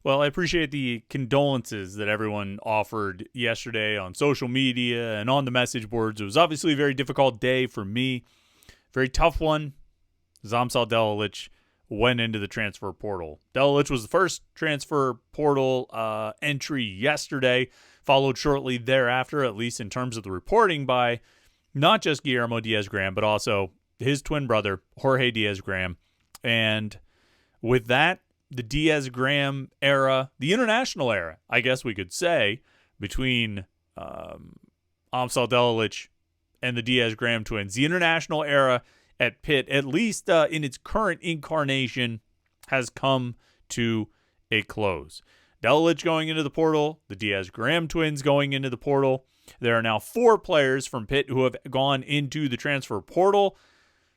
Well, I appreciate the condolences that everyone offered yesterday on social media and on the message boards. It was obviously a very difficult day for me. Very tough one. Zamsal Delilich went into the transfer portal. Delilich was the first transfer portal entry yesterday, followed shortly thereafter, at least in terms of the reporting, by not just Guillermo Diaz-Graham, but also his twin brother, Jorge Diaz-Graham. And with that, the Diaz-Graham era, the international era, I guess we could say, between Amsal Delilich and the Diaz-Graham twins. The international era at Pitt, at least in its current incarnation, has come to a close. Delilich going into the portal, the Diaz-Graham twins going into the portal. There are now 4 players from Pitt who have gone into the transfer portal.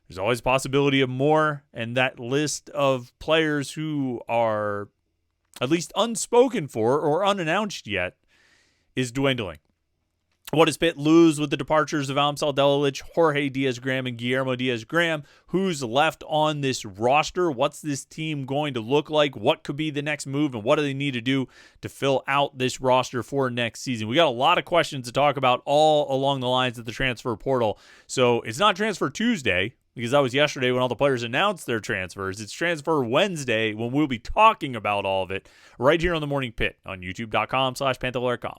There's always a possibility of more, and that list of players who are at least unspoken for or unannounced yet is dwindling. What does Pitt lose with the departures of Amsal Delilich, Jorge Diaz-Graham, and Guillermo Diaz-Graham? Who's left on this roster? What's this team going to look like? What could be the next move, and what do they need to do to fill out this roster for next season? We got a lot of questions to talk about all along the lines of the transfer portal. So it's not Transfer Tuesday, because that was yesterday when all the players announced their transfers. It's Transfer Wednesday when we'll be talking about all of it right here on The Morning Pit on youtube.com/PantherAlertCom.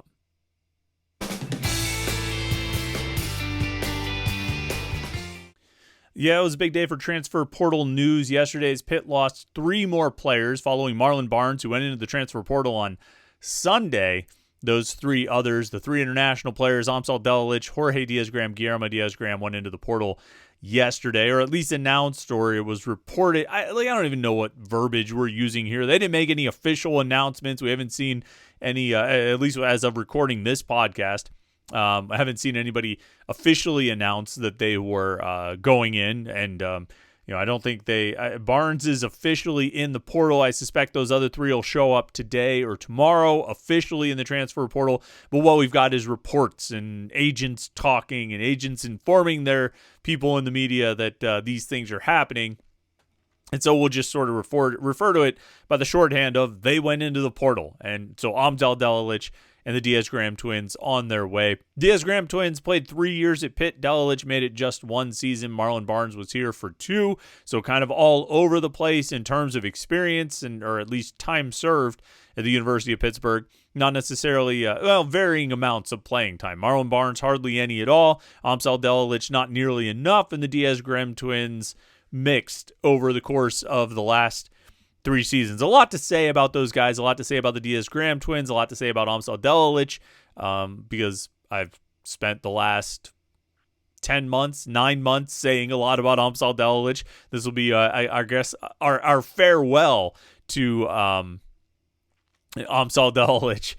Yeah, it was a big day for transfer portal news. Yesterday's Pitt lost 3 more players following Marlon Barnes, who went into the transfer portal on Sunday. Those 3 others, the 3 international players, Amsal Delilich, Jorge Diaz-Graham, Guillermo Diaz-Graham, went into the portal yesterday, or at least announced, or it was reported. I don't even know what verbiage we're using here. They didn't make any official announcements. We haven't seen any, at least as of recording this podcast. I haven't seen anybody officially announce that they were going in, and I don't think Barnes is officially in the portal. I suspect those other 3 will show up today or tomorrow officially in the transfer portal. But what we've got is reports and agents talking and agents informing their people in the media that these things are happening. And so we'll just sort of refer to it by the shorthand of they went into the portal. And so Amsal Delilich and the Diaz-Graham twins on their way. Diaz-Graham twins played 3 years at Pitt. Delilich made it just 1 season. Marlon Barnes was here for 2. So kind of all over the place in terms of experience or at least time served at the University of Pittsburgh. Not necessarily, varying amounts of playing time. Marlon Barnes hardly any at all. Amsal Delilich not nearly enough. And the Diaz-Graham twins mixed over the course of the last 3 seasons. A lot to say about those guys, a lot to say about the Diaz-Graham twins, a lot to say about Amsal Delilich, because I've spent the last 9 months saying a lot about Amsal Delilich. This will be, I guess, our farewell to Amsal Delilich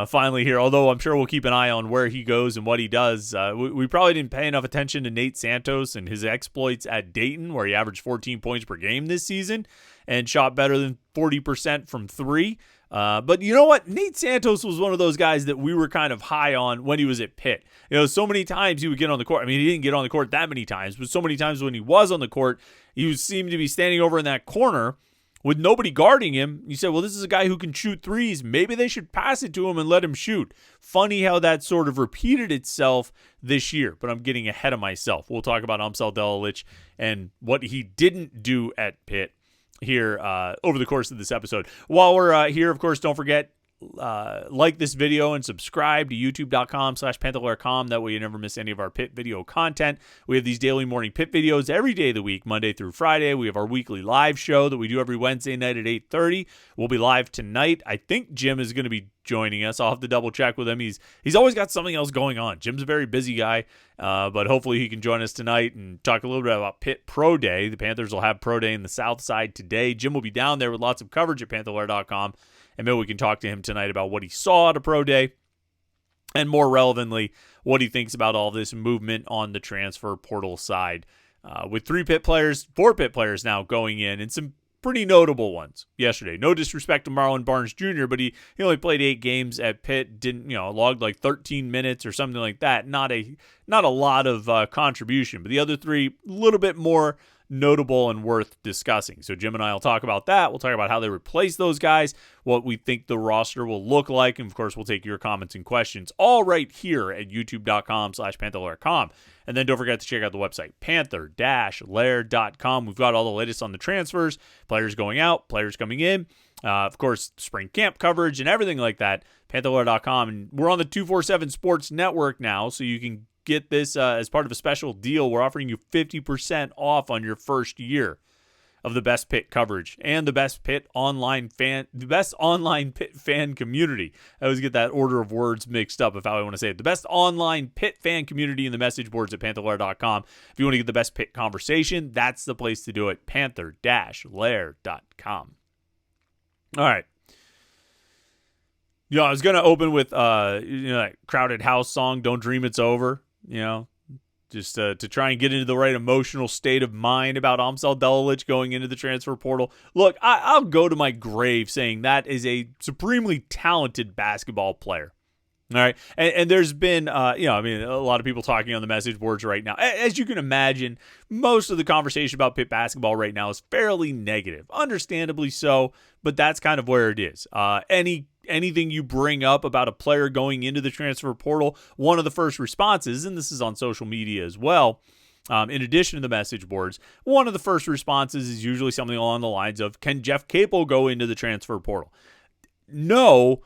finally here, although I'm sure we'll keep an eye on where he goes and what he does. We probably didn't pay enough attention to Nate Santos and his exploits at Dayton, where he averaged 14 points per game this season and shot better than 40% from 3. But you know what? Nate Santos was one of those guys that we were kind of high on when he was at Pitt. So many times he would get on the court. I mean, he didn't get on the court that many times, but so many times when he was on the court, he seemed to be standing over in that corner with nobody guarding him. You said, well, this is a guy who can shoot threes. Maybe they should pass it to him and let him shoot. Funny how that sort of repeated itself this year, but I'm getting ahead of myself. We'll talk about Amsal Delilich and what he didn't do at Pitt here over the course of this episode. While we're here, of course, don't forget, like this video and subscribe to youtube.com/PantherAlertCom. That way you never miss any of our Pitt video content. We have these daily morning Pitt videos every day of the week, Monday through Friday. We have our weekly live show that we do every Wednesday night at 8:30. We'll be live tonight. I think Jim is going to be joining us. I'll have to double check with him. He's always got something else going on. Jim's a very busy guy, but hopefully he can join us tonight and talk a little bit about Pitt Pro Day. The Panthers will have Pro Day in the South Side today. Jim will be down there with lots of coverage at PantherAlert.com. And maybe we can talk to him tonight about what he saw at a pro day and, more relevantly, what he thinks about all this movement on the transfer portal side. With 4 Pitt players now going in, and some pretty notable ones yesterday. No disrespect to Marlon Barnes Jr., but he only played 8 games at Pitt, logged like 13 minutes or something like that. Not a lot of contribution. But the other 3, a little bit more notable and worth discussing. So Jim and I will talk about that. We'll talk about how they replace those guys, what we think the roster will look like, and of course we'll take your comments and questions all right here at youtube.com/pantherlair.com. And then don't forget to check out the website, panther-lair.com. We've got all the latest on the transfers, players going out, players coming in, of course, spring camp coverage and everything like that, pantherlair.com. And we're on the 247 Sports Network now, so you can get this as part of a special deal. We're offering you 50% off on your first year of the best Pitt coverage and the best online Pitt fan community. I always get that order of words mixed up of how I want to say it. The best online Pitt fan community in the message boards at pantherlair.com. If you want to get the best Pitt conversation, that's the place to do it. Panther-lair.com. All right. I was going to open with that Crowded House song, Don't Dream It's Over, just to try and get into the right emotional state of mind about Amsal Delilich going into the transfer portal. Look, I'll go to my grave saying that is a supremely talented basketball player. All right. And there's been, a lot of people talking on the message boards right now. As you can imagine, most of the conversation about Pitt basketball right now is fairly negative, understandably so, but that's kind of where it is. Anything you bring up about a player going into the transfer portal, one of the first responses, and this is on social media as well, in addition to the message boards, one of the first responses is usually something along the lines of, can Jeff Capel go into the transfer portal? No,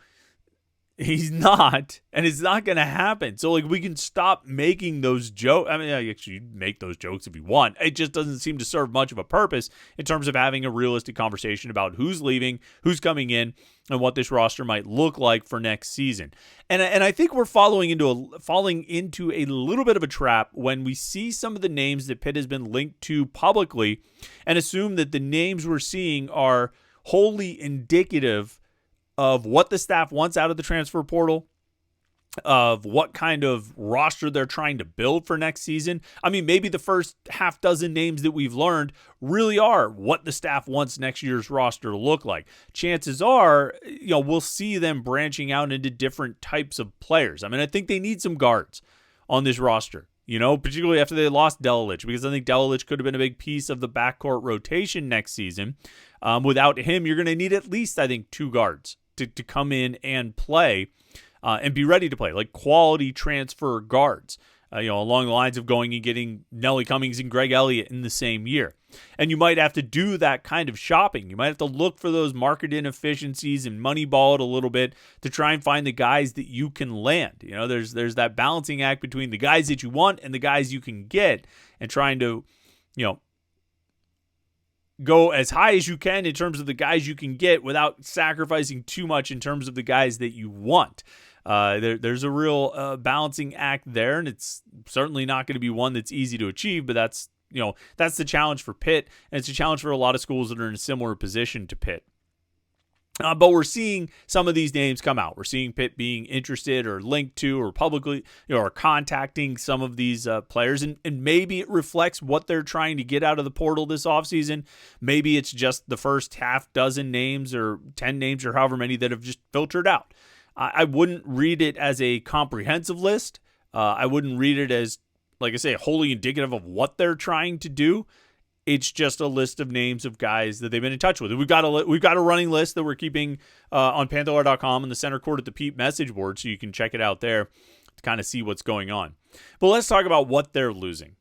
he's not, and it's not going to happen. So, we can stop making those jokes. I mean, actually, you make those jokes if you want. It just doesn't seem to serve much of a purpose in terms of having a realistic conversation about who's leaving, who's coming in, and what this roster might look like for next season. And I think we're falling into a little bit of a trap when we see some of the names that Pitt has been linked to publicly and assume that the names we're seeing are wholly indicative of what the staff wants out of the transfer portal, of what kind of roster they're trying to build for next season. I mean, maybe the first half dozen names that we've learned really are what the staff wants next year's roster to look like. Chances are, we'll see them branching out into different types of players. I mean, I think they need some guards on this roster, particularly after they lost Delilich, because I think Delilich could have been a big piece of the backcourt rotation next season. Without him, you're going to need at least, I think, 2 guards to come in and play and be ready to play, like quality transfer guards, along the lines of going and getting Nelly Cummings and Greg Elliott in the same year. And you might have to do that kind of shopping. You might have to look for those market inefficiencies and moneyball it a little bit to try and find the guys that you can land. There's that balancing act between the guys that you want and the guys you can get, and trying to, go as high as you can in terms of the guys you can get without sacrificing too much in terms of the guys that you want. There's a real balancing act there, and it's certainly not going to be one that's easy to achieve, but that's the challenge for Pitt, and it's a challenge for a lot of schools that are in a similar position to Pitt. But we're seeing some of these names come out. We're seeing Pitt being interested or linked to or publicly, or contacting some of these players. And maybe it reflects what they're trying to get out of the portal this offseason. Maybe it's just the first half dozen names or 10 names or however many that have just filtered out. I wouldn't read it as a comprehensive list. I wouldn't read it as, like I say, wholly indicative of what they're trying to do. It's just a list of names of guys that they've been in touch with. We've got a running list that we're keeping on pantherlair.com in the center court at the Pete message board, so you can check it out there to kind of see what's going on. But let's talk about what they're losing.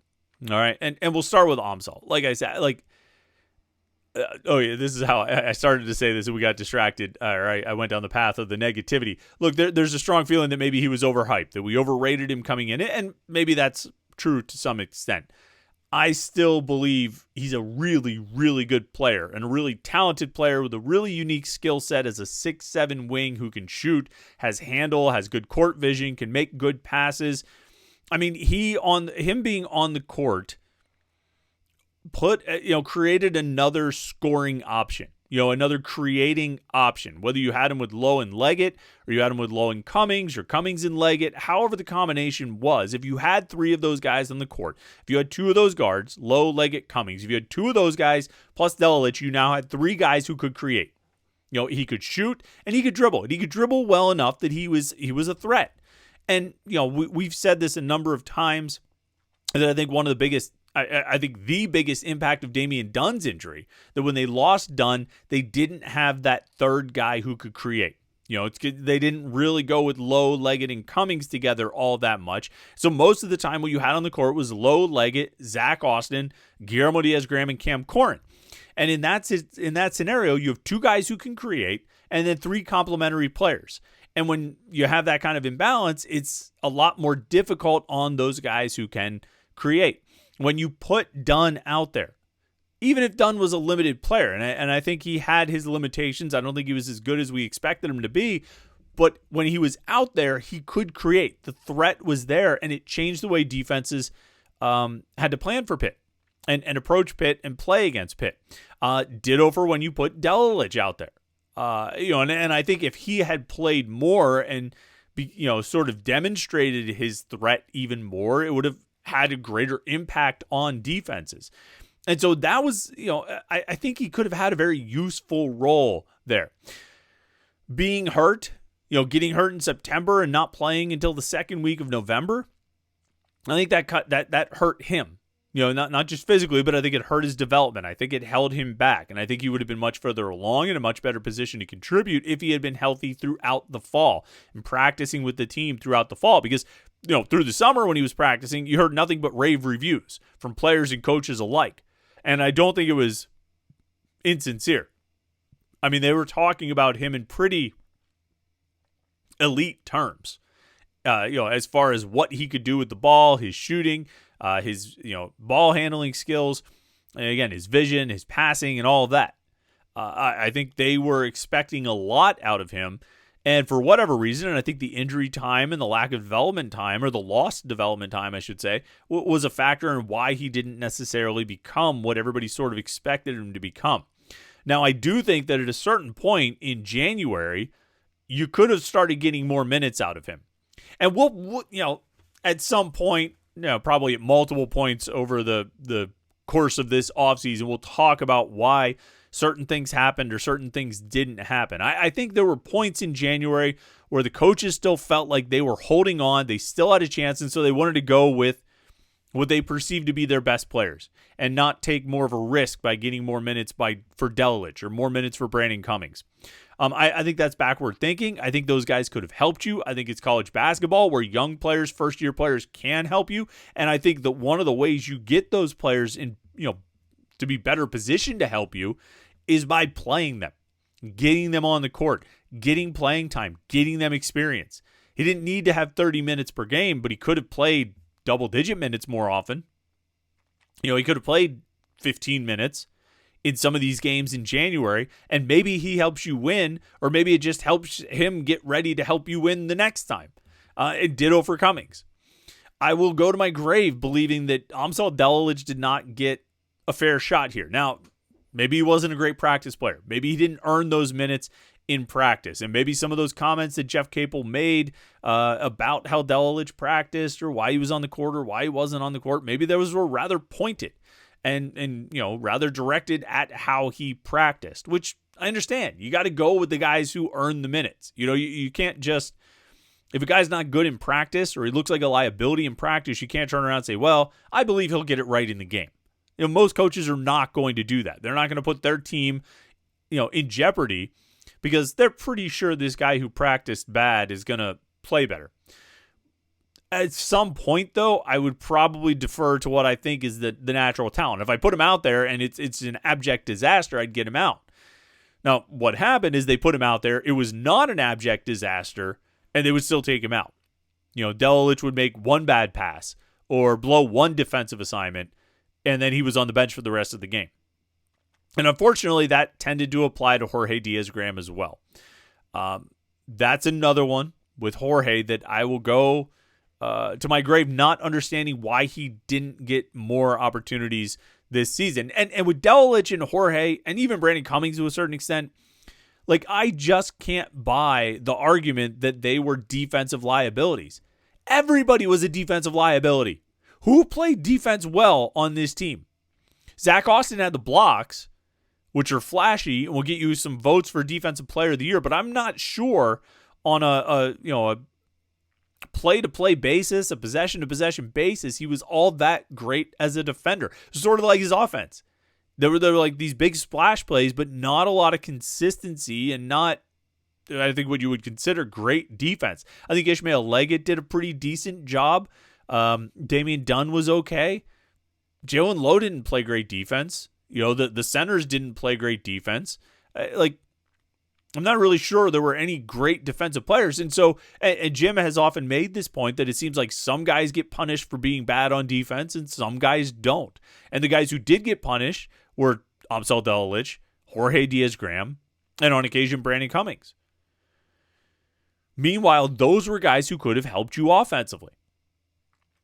All right, and we'll start with Amsal. Like I said, this is how I started to say this, and we got distracted. All right, I went down the path of the negativity. Look, there's a strong feeling that maybe he was overhyped, that we overrated him coming in, and maybe that's true to some extent. I still believe he's a really, really good player and a really talented player with a really unique skill set as a 6'7" wing who can shoot, has handle, has good court vision, can make good passes. I mean, him being on the court created another scoring option. Another creating option, whether you had him with Lowe and Leggett or you had him with Lowe and Cummings or Cummings and Leggett, however the combination was, if you had 3 of those guys on the court, if you had 2 of those guards, Lowe, Leggett, Cummings, if you had 2 of those guys plus Delilich, you now had 3 guys who could create. He could shoot and he could dribble, and he could dribble well enough that he was a threat. And, we've said this a number of times, that I think one of the biggest I think the biggest impact of Damian Dunn's injury, that when they lost Dunn, they didn't have that third guy who could create. They didn't really go with Lowe, Leggett, and Cummings together all that much. So most of the time what you had on the court was Lowe, Leggett, Zach Austin, Guillermo Diaz-Graham, and Cam Corrin. And in that scenario, you have two guys who can create and then three complementary players. And when you have that kind of imbalance, it's a lot more difficult on those guys who can create. When you put Dunn out there, even if Dunn was a limited player, and I think he had his limitations, I don't think he was as good as we expected him to be, but when he was out there, he could create. The threat was there, and it changed the way defenses had to plan for Pitt and approach Pitt and play against Pitt. Ditto for when you put Delilich out there. And I think if he had played more and sort of demonstrated his threat even more, it would have had a greater impact on defenses. And so that was, I think he could have had a very useful role there. Being hurt, getting hurt in September and not playing until the second week of November, I think that hurt him. Not just physically, but I think it hurt his development. I think it held him back, and I think he would have been much further along in a much better position to contribute if he had been healthy throughout the fall and practicing with the team throughout the fall. Because, through the summer when he was practicing, you heard nothing but rave reviews from players and coaches alike. And I don't think it was insincere. I mean, they were talking about him in pretty elite terms, as far as what he could do with the ball, his shooting, his ball handling skills, and again, his vision, his passing, and all of that. I think they were expecting a lot out of him. And for whatever reason, and I think the injury time and the lack of development time, or the lost development time, I should say, was a factor in why he didn't necessarily become what everybody sort of expected him to become. Now, I do think that at a certain point in January, you could have started getting more minutes out of him. And we'll at some point, probably at multiple points over the course of this offseason, we'll talk about why certain things happened or certain things didn't happen. I think there were points in January where the coaches still felt like they were holding on. They still had a chance, and so they wanted to go with what they perceived to be their best players and not take more of a risk by getting more minutes for Delilich or more minutes for Brandon Cummings. I think that's backward thinking. I think those guys could have helped you. I think it's college basketball where young players, first-year players can help you. And I think that one of the ways you get those players in, to be better positioned to help you is by playing them, getting them on the court, getting playing time, getting them experience. He didn't need to have 30 minutes per game, but he could have played double-digit minutes more often. He could have played 15 minutes in some of these games in January, and maybe he helps you win, or maybe it just helps him get ready to help you win the next time. And ditto for Cummings. I will go to my grave believing that Amsal Delilich did not get a fair shot here. Now, maybe he wasn't a great practice player. Maybe he didn't earn those minutes in practice. And maybe some of those comments that Jeff Capel made about how Delilich practiced or why he was on the court or why he wasn't on the court, maybe those were rather pointed and rather directed at how he practiced, which I understand. You got to go with the guys who earn the minutes. You can't just, if a guy's not good in practice or he looks like a liability in practice, you can't turn around and say, well, I believe he'll get it right in the game. Most coaches are not going to do that. They're not going to put their team, in jeopardy because they're pretty sure this guy who practiced bad is going to play better. At some point, though, I would probably defer to what I think is the natural talent. If I put him out there and it's an abject disaster, I'd get him out. Now, what happened is they put him out there. It was not an abject disaster, and they would still take him out. Delilich would make one bad pass or blow one defensive assignment, and then he was on the bench for the rest of the game. And unfortunately, that tended to apply to Jorge Diaz-Graham as well. That's another one with Jorge that I will go to my grave not understanding why he didn't get more opportunities this season. And with Delilich and Jorge, and even Brandon Cummings to a certain extent, I just can't buy the argument that they were defensive liabilities. Everybody was a defensive liability. Who played defense well on this team? Zach Austin had the blocks, which are flashy and will get you some votes for Defensive Player of the Year, but I'm not sure on a play-to-play basis, a possession-to-possession basis, he was all that great as a defender. Sort of like his offense. There were like these big splash plays, but not a lot of consistency and not, I think, what you would consider great defense. I think Ishmael Leggett did a pretty decent job. Damian Dunn was okay. Jalen Lowe didn't play great defense. The centers didn't play great defense. I'm not really sure there were any great defensive players. And so, and Jim has often made this point that it seems like some guys get punished for being bad on defense and some guys don't. And the guys who did get punished were Amsal Delilich, Jorge Diaz-Graham, and on occasion Brandon Cummings. Meanwhile, those were guys who could have helped you offensively.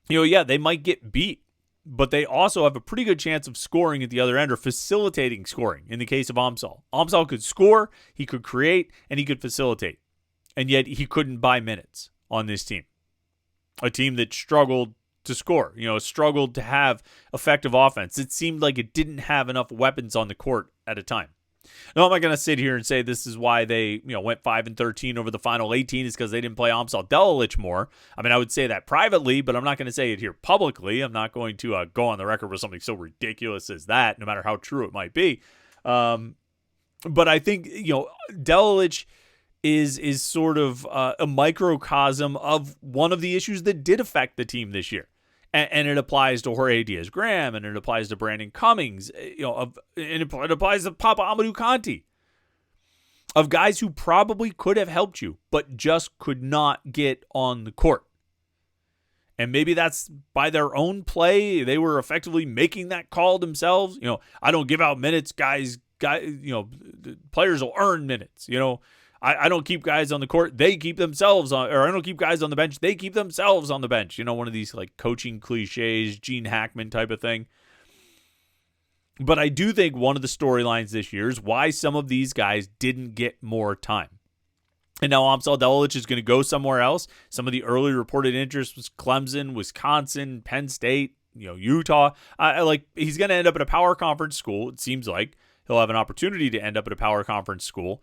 They might get beat, but they also have a pretty good chance of scoring at the other end or facilitating scoring in the case of Amsal. Amsal could score, he could create, and he could facilitate. And yet he couldn't buy minutes on this team. A team that struggled to score, struggled to have effective offense. It seemed like it didn't have enough weapons on the court at a time. Now, I'm not going to sit here and say this is why they went 5-13 over the final 18 is because they didn't play Amsal Delilich more. I mean, I would say that privately, but I'm not going to say it here publicly. I'm not going to go on the record with something so ridiculous as that, no matter how true it might be. But I think, Delilich is sort of a microcosm of one of the issues that did affect the team this year. And it applies to Jorge Diaz-Graham, and it applies to Brandon Cummings, and it applies to Papa Amadou Kanti, of guys who probably could have helped you, but just could not get on the court. And maybe that's by their own play. They were effectively making that call themselves. I don't give out minutes, guys. Players will earn minutes. I don't keep guys on the court. They keep themselves on, or I don't keep guys on the bench. They keep themselves on the bench. One of these like coaching cliches, Gene Hackman type of thing. But I do think one of the storylines this year is why some of these guys didn't get more time. And now Amsal Delilich is going to go somewhere else. Some of the early reported interest was Clemson, Wisconsin, Penn State, Utah. He's going to end up at a power conference school. It seems like he'll have an opportunity to end up at a power conference school.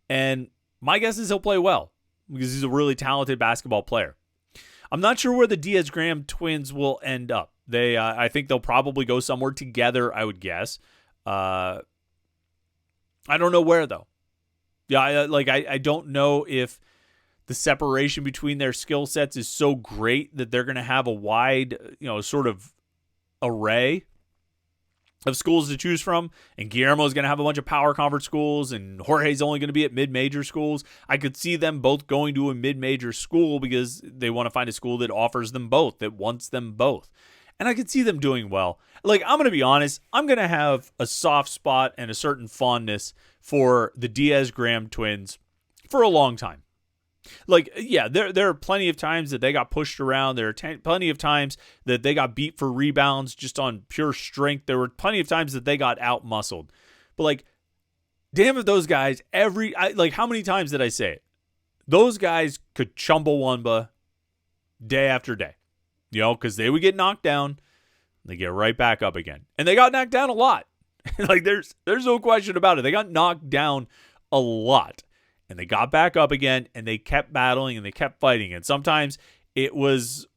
And my guess is he'll play well because he's a really talented basketball player. I'm not sure where the Diaz-Graham twins will end up. I think they'll probably go somewhere together, I would guess. I don't know where, though. Yeah, I don't know if the separation between their skill sets is so great that they're going to have a wide, sort of array of schools to choose from, and Guillermo's going to have a bunch of power conference schools, and Jorge's only going to be at mid-major schools. I could see them both going to a mid-major school because they want to find a school that offers them both, that wants them both. And I could see them doing well. I'm going to be honest, I'm going to have a soft spot and a certain fondness for the Diaz-Graham twins for a long time. There are plenty of times that they got pushed around. There are plenty of times that they got beat for rebounds just on pure strength. There were plenty of times that they got out-muscled. But, damn if those guys, how many times did I say it? Those guys could Chumbawamba day after day, because they would get knocked down. They get right back up again. And they got knocked down a lot. There's no question about it. They got knocked down a lot. And they got back up again, and they kept battling, and they kept fighting. And sometimes it was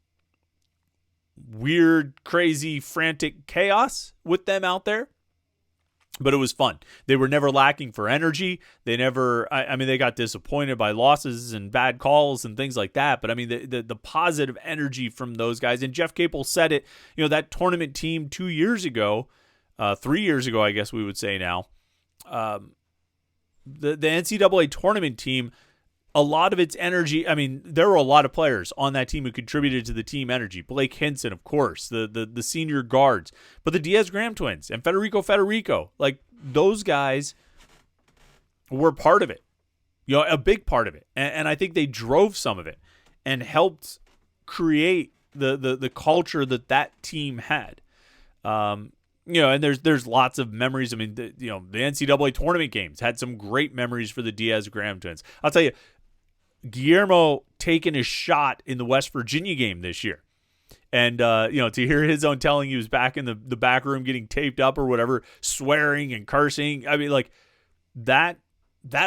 weird, crazy, frantic chaos with them out there. But it was fun. They were never lacking for energy. They never, they got disappointed by losses and bad calls and things like that. But, the positive energy from those guys. And Jeff Capel said it, that tournament team 2 years ago, 3 years ago, I guess we would say now, the NCAA tournament team, a lot of its energy, there were a lot of players on that team who contributed to the team energy. Blake Hinson, of course, the senior guards, but the Diaz-Graham twins and Federico, those guys were part of it, a big part of it. And I think they drove some of it and helped create the culture that team had. And there's lots of memories. The NCAA tournament games had some great memories for the Diaz-Graham twins. I'll tell you, Guillermo taking a shot in the West Virginia game this year. And, to hear his own telling, he was back in the back room getting taped up or whatever, swearing and cursing. That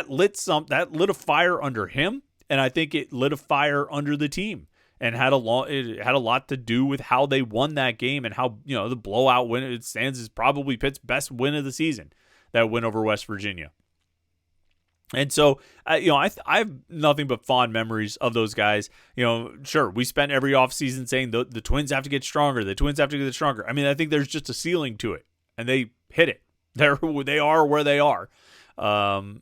lit a fire under him. And I think it lit a fire under the team. and it had a lot to do with how they won that game and how, the blowout win, it stands as probably Pitt's best win of the season, that win over West Virginia. And so, I have nothing but fond memories of those guys. Sure, we spent every offseason saying the Twins have to get stronger. The Twins have to get stronger. I mean, I think there's just a ceiling to it, and they hit it. They are where they are, and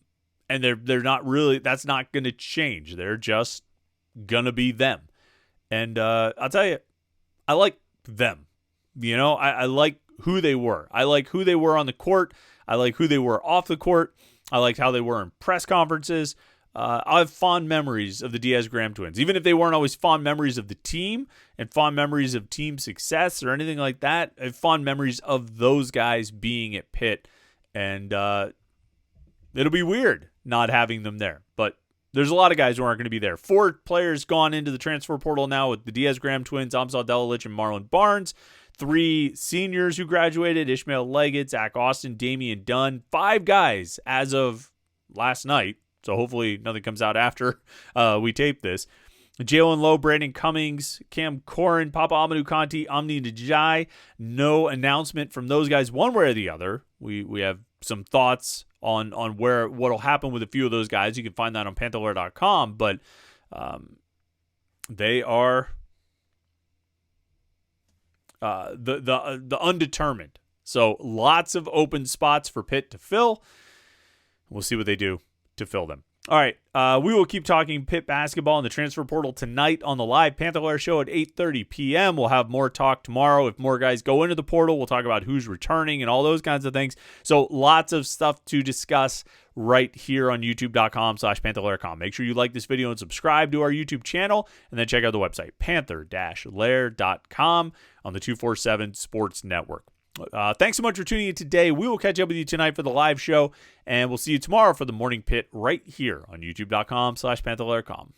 they're not really. That's not going to change. They're just gonna be them. And I'll tell you, I like them. I like who they were. I like who they were on the court. I like who they were off the court. I liked how they were in press conferences. I have fond memories of the Diaz-Graham twins, even if they weren't always fond memories of the team and fond memories of team success or anything like that. I have fond memories of those guys being at Pitt, and it'll be weird not having them there. But there's a lot of guys who aren't going to be there. 4 players gone into the transfer portal now with the Diaz-Graham twins, Amsal Delilich and Marlon Barnes. 3 seniors who graduated, Ishmael Leggett, Zach Austin, Damian Dunn. 5 guys as of last night, so hopefully nothing comes out after we tape this. Jalen Lowe, Brandon Cummings, Cam Corrin, Papa Amadou Conti, Amni Najai. No announcement from those guys one way or the other. We have some thoughts on what'll happen with a few of those guys. You can find that on pantherlair.com, but they are the undetermined. So lots of open spots for Pitt to fill. We'll see what they do to fill them. All right, we will keep talking Pitt basketball in the transfer portal tonight on the live Panther Lair show at 8:30 p.m. We'll have more talk tomorrow. If more guys go into the portal, we'll talk about who's returning and all those kinds of things. So lots of stuff to discuss right here on youtube.com/pantherlair.com. Make sure you like this video and subscribe to our YouTube channel, and then check out the website, panther-lair.com on the 247 Sports Network. Thanks so much for tuning in today. We will catch up with you tonight for the live show, and we'll see you tomorrow for the Morning Pit right here on youtube.com/pantherlair.com.